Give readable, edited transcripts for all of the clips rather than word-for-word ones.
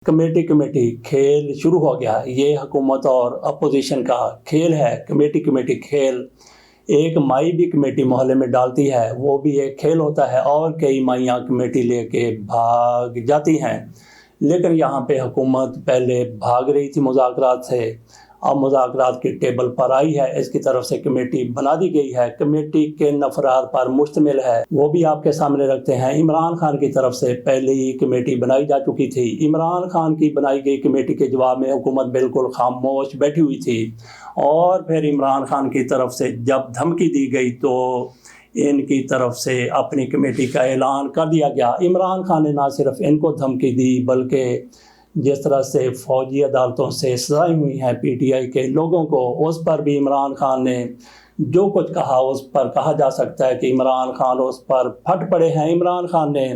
Committee committee کھیل شروع ہو گیا. یہ حکومت اور اپوزیشن کا کھیل ہے. کمیٹی کمیٹی کھیل. ایک مائی بھی کمیٹی محلے میں ڈالتی ہے، وہ بھی ایک کھیل ہوتا ہے، اور کئی مائیاں کمیٹی لے کے بھاگ جاتی ہیں. لیکن یہاں پہ حکومت پہلے بھاگ رہی تھی مذاکرات سے، اب مذاکرات کی ٹیبل پر آئی ہے، اس کی طرف سے کمیٹی بنا دی گئی ہے. کمیٹی کے افراد پر مشتمل ہے، وہ بھی آپ کے سامنے رکھتے ہیں. عمران خان کی طرف سے پہلے ہی کمیٹی بنائی جا چکی تھی. عمران خان کی بنائی گئی کمیٹی کے جواب میں حکومت بالکل خاموش بیٹھی ہوئی تھی، اور پھر عمران خان کی طرف سے جب دھمکی دی گئی تو ان کی طرف سے اپنی کمیٹی کا اعلان کر دیا گیا. عمران خان نے نہ صرف ان کو دھمکی دی، بلکہ جس طرح سے فوجی عدالتوں سے سزائیں ہوئی ہیں پی ٹی آئی کے لوگوں کو، اس پر بھی عمران خان نے جو کچھ کہا اس پر کہا جا سکتا ہے کہ عمران خان اس پر پھٹ پڑے ہیں. عمران خان نے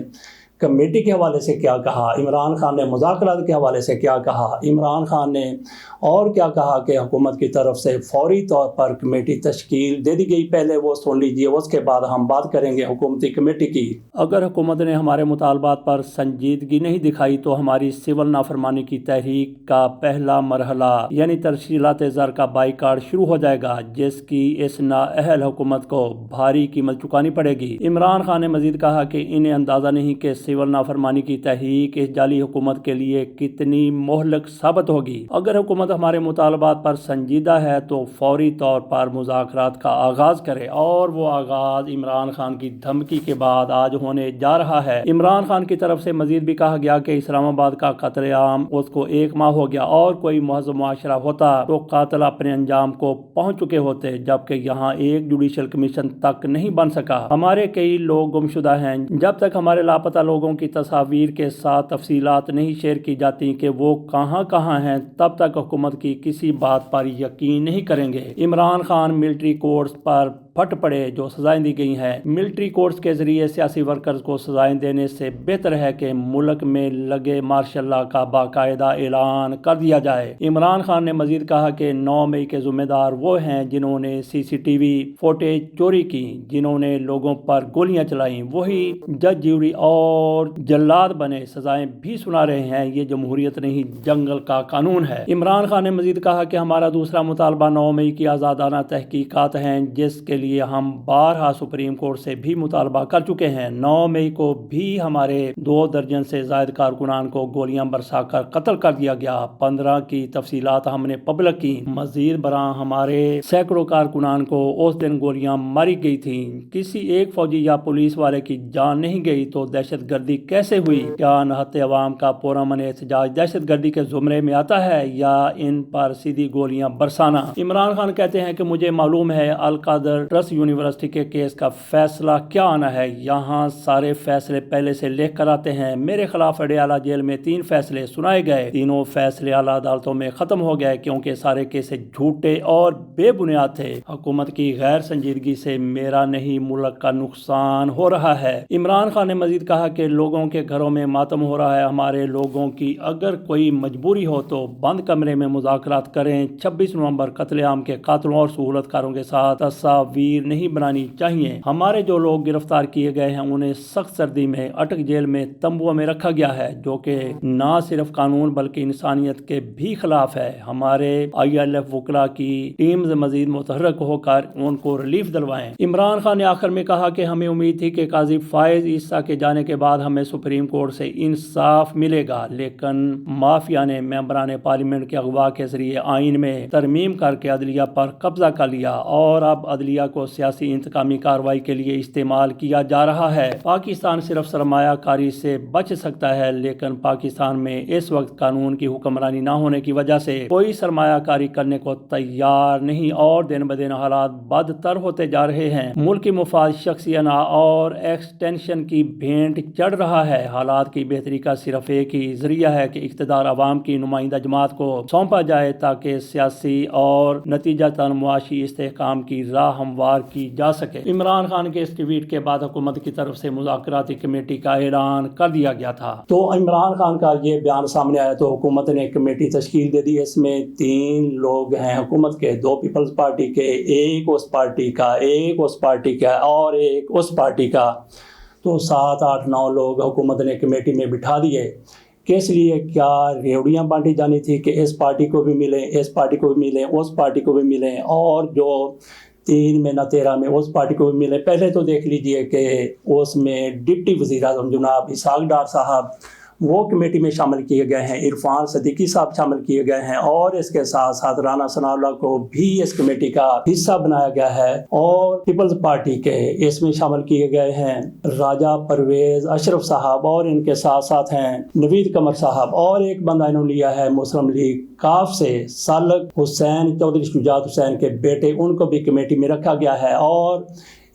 کمیٹی کے حوالے سے کیا کہا، عمران خان نے مذاکرات کے حوالے سے کیا کہا، عمران خان نے اور کیا کہا کہ حکومت کی طرف سے فوری طور پر کمیٹی تشکیل دے دی گئی. پہلے وہ سن لیجئے، اس کے بعد ہم بات کریں گے حکومتی کمیٹی کی. اگر حکومت نے ہمارے مطالبات پر سنجیدگی نہیں دکھائی تو ہماری سول نافرمانی کی تحریک کا پہلا مرحلہ یعنی ترسیلات زر کا بائیکاٹ شروع ہو جائے گا، جس کی اس نااہل حکومت کو بھاری قیمت چکانی پڑے گی. عمران خان نے مزید کہا کہ انہیں اندازہ نہیں کہ سول نافرمانی کی تحریک اس جعلی حکومت کے لیے کتنی مہلک ثابت ہوگی. اگر حکومت ہمارے مطالبات پر سنجیدہ ہے تو فوری طور پر مذاکرات کا آغاز کرے، اور وہ آغاز عمران خان کی دھمکی کے بعد آج ہونے جا رہا ہے. عمران خان کی طرف سے مزید بھی کہا گیا کہ اسلام آباد کا قتل عام اس کو 1 ماہ ہو گیا، اور کوئی مہذب معاشرہ ہوتا تو قاتل اپنے انجام کو پہنچ چکے ہوتے، جبکہ یہاں ایک جوڈیشل کمیشن تک نہیں بن سکا. ہمارے کئی لوگ گمشدہ ہیں. جب تک ہمارے لاپتہ لوگوں کی تصاویر کے ساتھ تفصیلات نہیں شیئر کی جاتی کہ وہ کہاں ہیں، تب تک حکومت کی کسی بات پر یقین نہیں کریں گے. عمران خان ملٹری کورٹس پر پھٹ پڑے جو سزائیں دی گئی ہیں. ملٹری کورٹس کے ذریعے سیاسی ورکرز کو سزائیں دینے سے بہتر ہے کہ ملک میں لگے مارشل لاء کا باقاعدہ اعلان کر دیا جائے. عمران خان نے مزید کہا کہ 9 مئی کے ذمہ دار وہ ہیں جنہوں نے CCTV فوٹیج چوری کی، جنہوں نے لوگوں پر گولیاں چلائیں، وہی جج جیوری اور جلاد بنے سزائیں بھی سنا رہے ہیں. یہ جمہوریت نہیں، جنگل کا قانون ہے. عمران خان نے مزید کہا کہ ہمارا دوسرا مطالبہ 9 مئی کی آزادانہ تحقیقات ہیں، جس کے لیے ہم بارہا سپریم کورٹ سے بھی مطالبہ کر چکے ہیں. 9 مئی کو بھی ہمارے 2 درجن سے زائد کارکنان کو گولیاں برسا کر قتل کر دیا گیا. 15 کی تفصیلات ہم نے پبلک کی. مزید برآں ہمارے سینکڑوں کارکنان کو اس دن گولیاں ماری گئی تھیں. کسی ایک فوجی یا پولیس والے کی جان نہیں گئی تو دہشت گردی کیسے ہوئی؟ کیا نہتے عوام کا پرامن احتجاج دہشت گردی کے زمرے میں آتا ہے، یا ان پر سیدھی گولیاں برسانا؟ عمران خان کہتے ہیں کہ مجھے معلوم ہے القادر ٹرسٹ یونیورسٹی کے کیس کا فیصلہ کیا آنا ہے. یہاں سارے فیصلے پہلے سے لکھ کر آتے ہیں. میرے خلاف اڈیالہ جیل میں 3 فیصلے سنائے گئے. تینوں فیصلے اعلیٰ عدالتوں میں ختم ہو گئے کیونکہ سارے کیس جھوٹے اور بے بنیاد تھے. حکومت کی غیر سنجیدگی سے میرا نہیں ملک کا نقصان ہو رہا ہے. عمران خان نے مزید کہا کہ لوگوں کے گھروں میں ماتم ہو رہا ہے. ہمارے لوگوں کی اگر کوئی مجبوری ہو تو بند کمرے میں مذاکرات کریں. 26 نومبر قتل عام کے قاتلوں اور سہولت کاروں کے ساتھ تصاویر نہیں بنانی چاہیے. ہمارے جو لوگ گرفتار کیے گئے ہیں انہیں سخت سردی میں اٹک جیل میں تمبوؤں میں رکھا گیا ہے، جو کہ نہ صرف قانون بلکہ انسانیت کے بھی خلاف ہے. ہمارے ILF وکلاء کی ٹیمز مزید متحرک ہو کر ان کو ریلیف دلوائیں. عمران خان نے آخر میں کہا کہ ہمیں امید تھی کہ قاضی فائز عیسیٰ کے جانے کے بعد ہمیں سپریم کورٹ سے انصاف ملے گا، لیکن مافیا نے ممبران پارلیمنٹ کے اغوا کے ذریعے آئین میں ترمیم کر کے عدلیہ پر قبضہ کر لیا، اور اب عدلیہ کو سیاسی انتقامی کارروائی کے لیے استعمال کیا جا رہا ہے. پاکستان صرف سرمایہ کاری سے بچ سکتا ہے، لیکن پاکستان میں اس وقت قانون کی حکمرانی نہ ہونے کی وجہ سے کوئی سرمایہ کاری کرنے کو تیار نہیں، اور دن بدن حالات بدتر ہوتے جا رہے ہیں. ملکی مفاد شخصی انا اور ایکسٹینشن کی بھینٹ چڑھ رہا ہے. حالات کی بہتری کا صرف ایک ہی ذریعہ ہے کہ اقتدار عوام کی نمائندہ جماعت کو سونپا جائے تاکہ سیاسی اور نتیجہ تن معاشی استحکام کی راہ ہموار کی جا سکے. عمران خان کے اس ٹویٹ کے بعد حکومت کی طرف سے مذاکراتی کمیٹی کا اعلان کر دیا گیا تھا. تو عمران خان کا یہ بیان سامنے آیا تو حکومت نے کمیٹی تشکیل دے دی. اس میں 3 لوگ ہیں حکومت کے، 2 پیپلز پارٹی کے، ایک اس پارٹی کا، ایک اس پارٹی کا اور ایک اس پارٹی کا. تو 7 8 9 لوگ حکومت نے کمیٹی میں بٹھا دیے. किस लिए, क्या रेवड़ियाँ बांटी जानी थी कि इस पार्टी को भी मिलें, इस पार्टी को भी मिलें, उस पार्टी को भी मिलें, और जो 3 में न 13 में उस पार्टी को भी मिले। पहले तो देख लीजिए कि उसमें डिप्टी वज़ीर आज़म जनाब इसहाक डार साहब वो कमेटी में शामिल किए गए हैं, इरफान सदीकी साहब शामिल किए गए हैं, और इसके साथ साथ राना सनाउल्लाह को भी इस कमेटी का हिस्सा बनाया गया है, और पीपल्स पार्टी के इसमें शामिल किए गए हैं राजा परवेज अशरफ साहब, और इनके साथ साथ हैं नवीद कमर साहब, और एक बंदा इन्होंने लिया है मुस्लिम लीग काफ से सालक हुसैन चौधरी शुजात हुसैन के बेटे, उनको भी कमेटी में रखा गया है। और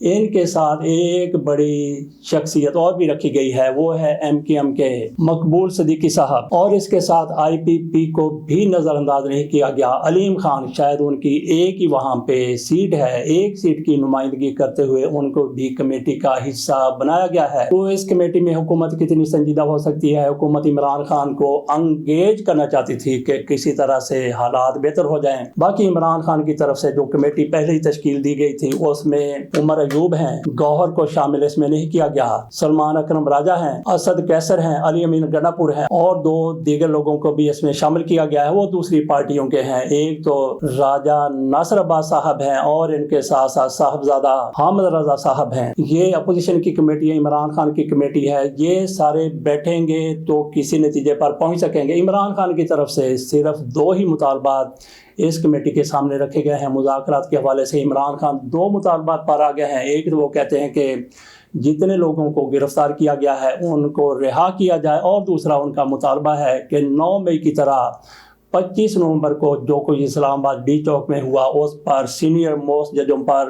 इनके साथ एक बड़ी शख्सियत और भी रखी गई है, वो है MKM के मकबूल सदीकी साहब, और इसके साथ IPP को भी नज़रअंदाज नहीं किया गया। अलीम खान, शायद उनकी एक ही वहाँ पे सीट है, एक सीट की नुमाइंदगी करते हुए उनको भी कमेटी का हिस्सा बनाया गया है। तो इस कमेटी में हुकूमत कितनी संजीदा हो सकती है? हुकूमत इमरान खान को अंगेज करना चाहती थी कि किसी तरह से हालात बेहतर हो जाएं। बाकी इमरान खान की तरफ से जो कमेटी पहले ही तश्कील दी गई थी उसमें उमर अयूब हैं, गौहर को शामिल इसमें नहीं किया गया, सलमान अकरम राजा हैं, असद कैसर हैं, अली अमीन गंडापुर हैं, और 2 दीगर लोगों को भी इसमें शामिल किया गया है। वो दूसरी पार्टियों के हैं, एक तो राजा नासिर अब्बास साहब हैं, और इनके साथ साथ साहबजादा हामिद रजा साहब हैं। ये अपोजिशन की कमेटी है, इमरान खान की कमेटी है। ये सारे बैठेंगे तो किसी नतीजे पर पहुंच सकेंगे। इमरान खान की तरफ से सिर्फ 2 ही मुतालबात इस कमेटी के सामने रखे गए हैं। मुज़ाकरात के हवाले से इमरान खान 2 मुतालबात पर आ गए हैं। एक तो वो कहते हैं कि जितने लोगों को गिरफ्तार किया गया है उनको रिहा किया जाए, और दूसरा उनका मुतालबा है कि 9 मई की तरह 25 नवंबर को जो कुछ इस्लामाबाद डी चौक में हुआ उस पर सीनियर मोस्ट जजों पर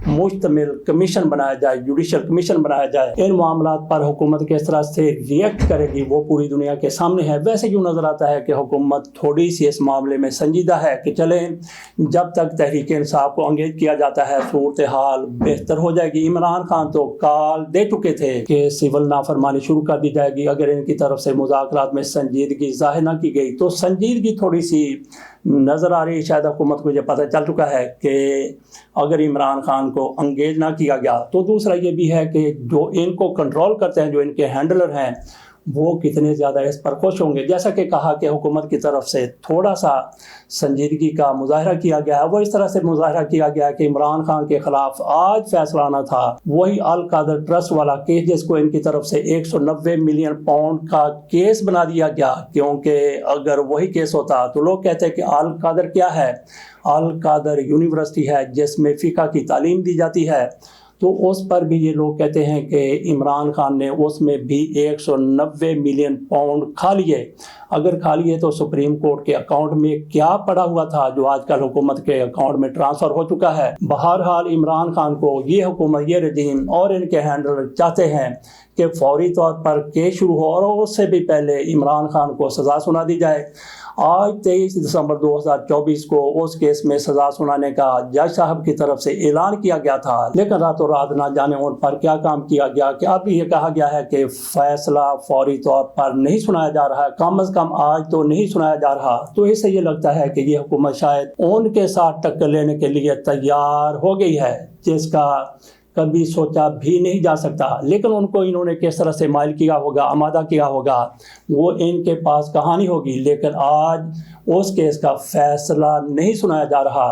मुश्तमिल कमीशन बनाया जाए, जुडिशल कमीशन बनाया जाए। इन मामलों पर हुकूमत किस तरह से रिएक्ट करेगी वो पूरी दुनिया के सामने है। वैसे यूँ नज़र आता है कि हुकूमत थोड़ी सी इस मामले में संजीदा है कि चलें जब तक तहरीक इंसाफ को एंगेज किया जाता है सूरत हाल बेहतर हो जाएगी। इमरान खान तो कॉल दे चुके थे कि सिविल नाफरमानी शुरू कर दी जाएगी अगर इनकी तरफ से मुज़ाकरात में संजीदगी ज़ाहिर न की गई। तो संजीदगी थोड़ी सी नज़र आ रही, शायद हुकूमत को ये पता चल चुका है कि अगर इमरान खान को एंगेज ना किया गया। तो दूसरा ये भी है कि जो इनको कंट्रोल करते हैं, जो इनके हैंडलर हैं, वो कितने ज़्यादा इस पर खुश होंगे। जैसा कि कहा कि हुकूमत की तरफ से थोड़ा सा संजीदगी का मुजाहरा किया गया है, वो इस तरह से मुजाहरा किया गया कि इमरान खान के ख़िलाफ़ आज फैसला आना था वही अल कादर ट्रस्ट वाला केस, जिसको इनकी तरफ से 190 मिलियन पाउंड का केस बना दिया गया। क्योंकि अगर वही केस होता तो लोग कहते हैं कि अल कादर क्या है, अल कादर यूनिवर्सिटी है जिसमें फ़िक़्ह की तालीम दी जाती है। तो उस पर भी ये लोग कहते हैं कि इमरान खान ने उसमें भी 190 मिलियन पाउंड खा लिए। अगर खा लिए तो सुप्रीम कोर्ट के अकाउंट में क्या पड़ा हुआ था जो आजकल हुकूमत के अकाउंट में ट्रांसफ़र हो चुका है। बहरहाल इमरान खान को ये हुकूमत, ये रजीम और इनके हैंडलर चाहते हैं कि फौरी तौर पर केस शुरू हो और उससे भी पहले इमरान खान को सज़ा सुना दी जाए। आज 23 दिसंबर 2024 को उस केस में सज़ा सुनाने का जज साहब की तरफ से ऐलान किया गया था, लेकिन रातों रात ना जाने उन पर क्या काम किया गया कि अब ये कहा गया है कि फैसला फौरी तौर पर नहीं सुनाया जा रहा है, कम अज़ कम आज तो नहीं सुनाया जा रहा। तो इससे ये लगता है कि ये हुकूमत शायद उनके साथ टक्कर लेने के लिए तैयार हो गई है, जिसका कभी सोचा भी नहीं जा सकता। लेकिन उनको इन्होंने किस तरह से माइल किया होगा, आमादा किया होगा, वो इनके पास कहानी होगी। लेकिन आज उस केस का फैसला नहीं सुनाया जा रहा,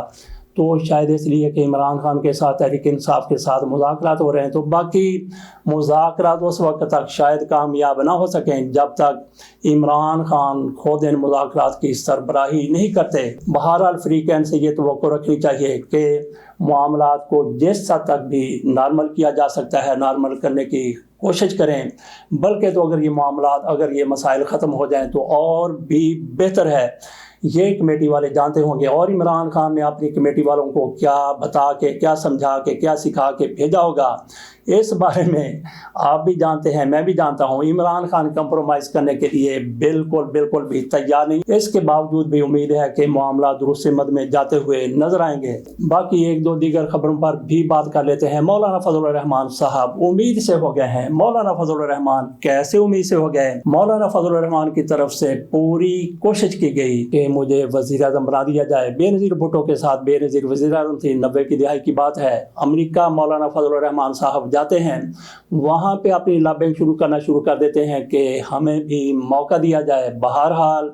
तो शायद इसलिए कि इमरान खान के साथ तहरीक इंसाफ के साथ मुज़ाकरात हो रहे हैं। तो बाकी मुज़ाकरात उस वक्त तक शायद कामयाब ना हो सकें जब तक इमरान खान खुद इन मुज़ाकरात की सरबराही नहीं करते। बहरहाल फ्रीकैन से ये तवक्को रखनी चाहिए कि मामलात को जिस हद तक भी नॉर्मल किया जा सकता है नॉर्मल करने की कोशिश करें, बल्कि तो अगर ये मामलात, अगर ये मसाइल ख़त्म हो जाएं तो और भी बेहतर है। ये कमेटी वाले जानते होंगे और इमरान खान ने अपनी कमेटी वालों को क्या बता के, क्या समझा के, क्या सिखा के भेजा होगा, इस बारे में आप भी जानते हैं, मैं भी जानता हूँ। इमरान खान कंप्रोमाइज़ करने के लिए बिल्कुल भी तैयार नहीं। इसके बावजूद भी उम्मीद है कि मामला दुरुस्त मद में जाते हुए नजर आएंगे। बाकी एक दो दीगर खबरों पर भी बात कर लेते हैं। मौलाना फजल रहमान साहब उम्मीद से हो गए हैं। मौलाना फजल रहमान कैसे उम्मीद से हो गए? मौलाना फजल रहमान की तरफ से पूरी कोशिश की गई कि मुझे वज़ीर आज़म बना दिया जाए। बेनज़ीर भुट्टो के साथ बेनज़ीर वज़ीर आज़म थी, 90 की दहाई की बात है। अमेरिका मौलाना फजल रहमान साहब जाते हैं वहाँ पे अपनी लॉबिंग शुरू कर देते हैं कि हमें भी मौका दिया जाए। बहरहाल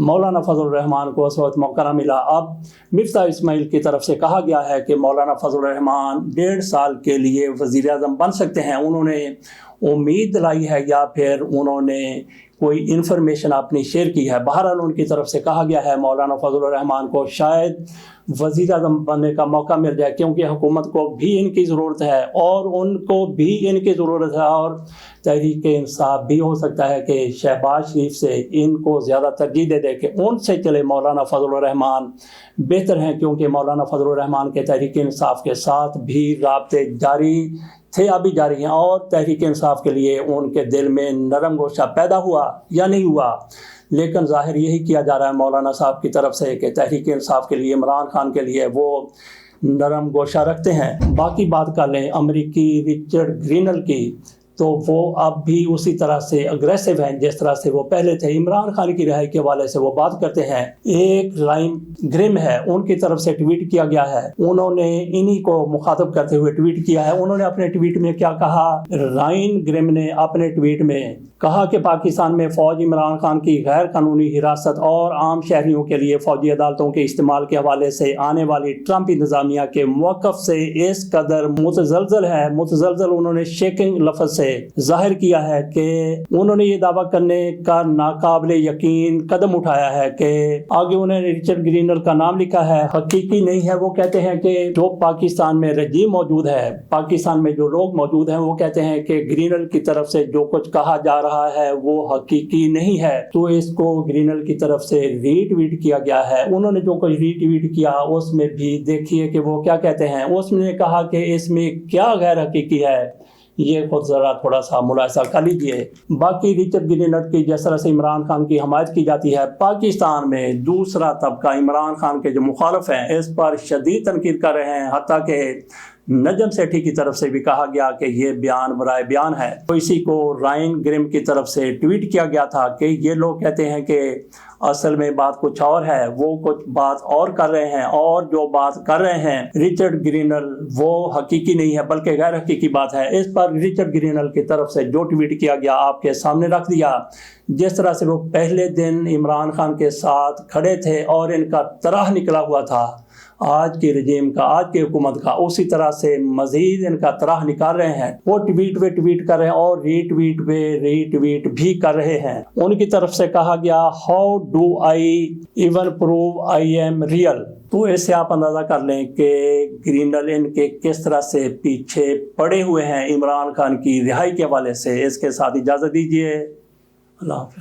मौलाना फजल रहमान को उस वक्त मौका ना मिला। अब मिफ्ता इस्माइल की तरफ से कहा गया है कि मौलाना फजल रहमान 1.5 साल के लिए वज़ीर आज़म बन सकते हैं। उन्होंने उम्मीद दिलाई है या फिर उन्होंने कोई इन्फॉर्मेशन अपनी शेयर की है। बहरहाल उनकी तरफ से कहा गया है मौलाना फजल रहमान को शायद वज़ीर आज़म बनने का मौका मिल जाए, क्योंकि हुकूमत को भी इनकी ज़रूरत है और उनको भी इनकी ज़रूरत है, और तहरीक इंसाफ भी हो सकता है कि शहबाज शरीफ से इनको ज़्यादा तरजीह दे दे कि उनसे चले मौलाना फजल रहमान बेहतर हैं, क्योंकि मौलाना फजल रहमान के तहरीक इंसाफ के साथ भी राब्ते जारी थे, अभी जारी हैं, और तहरीक इंसाफ के लिए उनके दिल में नरम गोशा पैदा हुआ या नहीं हुआ। लेकिन ज़ाहिर यही किया जा रहा है मौलाना साहब की तरफ से कि तहरीक इंसाफ के लिए, इमरान खान के लिए वो नरम गोशा रखते हैं। बाकी बात कर लें अमरीकी रिचर्ड ग्रीनल की, तो वो अब भी उसी तरह से अग्रेसिव हैं जिस तरह से वो पहले थे। इमरान खान की रिहाई के हवाले से वो बात करते हैं। एक राइन ग्रिम है, उनकी तरफ से ट्वीट किया गया है, उन्होंने इन्हीं को मुखातब करते हुए ट्वीट किया है। उन्होंने अपने ट्वीट में क्या कहा? राइन ग्रिम ने अपने ट्वीट में कहा कि पाकिस्तान में फ़ौज इमरान खान की गैर कानूनी हिरासत और आम शहरियों के लिए फ़ौजी अदालतों के इस्तेमाल के हवाले से आने वाली ट्रंप इंतज़ामिया के मौक़िफ़ से इस कदर मुतज़लज़ल है। मुतज़लज़ल उन्होंने शेकिंग लफ्ज़ से ज़ाहिर किया है कि उन्होंने ये दावा करने का नाकाबिले यकीन कदम उठाया है कि आगे उन्होंने रिचर्ड ग्रीनल का नाम लिखा है, हकीकी नहीं है। वो कहते हैं कि जो पाकिस्तान में रजीम मौजूद है, पाकिस्तान में जो लोग मौजूद हैं, वो कहते हैं कि ग्रीनल की तरफ से जो कुछ कहा जा रहा है वो हकीकी नहीं है। तो इसको ग्रीनल की तरफ से रीट्वीट किया गया है। उन्होंने जो कुछ रीट्वीट किया उसमें भी देखिए कि वो क्या कहते हैं। उसने कहा कि इसमें क्या गैर हकीकी है, ये खुद ज़रा थोड़ा सा मुलाहिज़ा कर लीजिए। बाकी रिचर्ड ग्रीनल की जिस तरह से इमरान खान की हमायत की जाती है, पाकिस्तान में दूसरा तबका इमरान खान के जो मुखालिफ हैं इस पर शदीद तनकीद कर रहे हैं। हत्ता कि नजम सेठी की तरफ से भी कहा गया कि ये बयान बराए बयान है। तो इसी को राइन ग्रिम की तरफ से ट्वीट किया गया था कि ये लोग कहते हैं कि असल में बात कुछ और है, वो कुछ बात और कर रहे हैं, और जो बात कर रहे हैं रिचर्ड ग्रीनल वो हकीकी नहीं है बल्कि गैर हकीकी बात है। इस पर रिचर्ड ग्रीनल की तरफ से जो ट्वीट किया गया आपके सामने रख दिया। जिस तरह से वो पहले दिन इमरान खान के साथ खड़े थे और इनका तराह निकला हुआ था आज के रजीम का, आज की हुकूमत का, उसी तरह से मज़ीद इनका तराह निकाल रहे हैं। वो ट्वीट पे ट्वीट कर रहे हैं और रीट्वीट पे रीट्वीट भी कर रहे हैं। उनकी तरफ से कहा गया, how do I even prove I am real. तो इससे आप अंदाज़ा कर लें कि ग्रीनल इनके किस तरह से पीछे पड़े हुए हैं इमरान खान की रिहाई के हवाले से। इसके साथ इजाज़त दीजिए, अल्लाह हाफ़िज़।